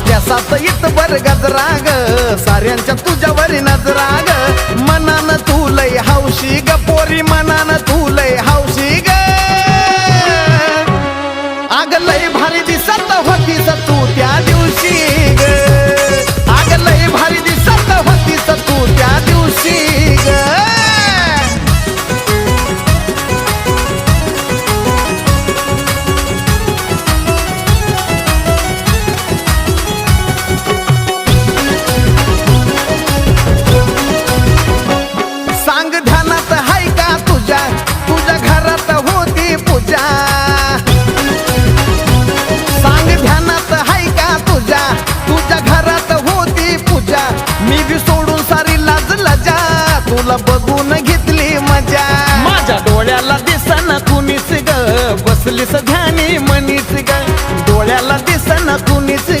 केसात इतभर गजरा ग साऱ्यांच्या तुझ्यावर नजरा ग मनान तू लय हौशी ग पोरी मनान तू लय हौशी ग आग लय भारी दिसत होतीस तू त्या दिवशी ग आग लय भारी दिसत होतीस तू त्या दिवशी ग सांग ध्यानात हाय का तुझ्या तुझ्या घरात होती पूजा सांग ध्यानात हाय का तुझ्या तुझ्या घरात होती पूजा मी बी सोडून सारी लाज लजा तुला बघून घेतली मजा माझ्या डोळ्याला दिसना कुणीच ग बसलीस ध्यानी मनीच ग डोळ्याला दिसना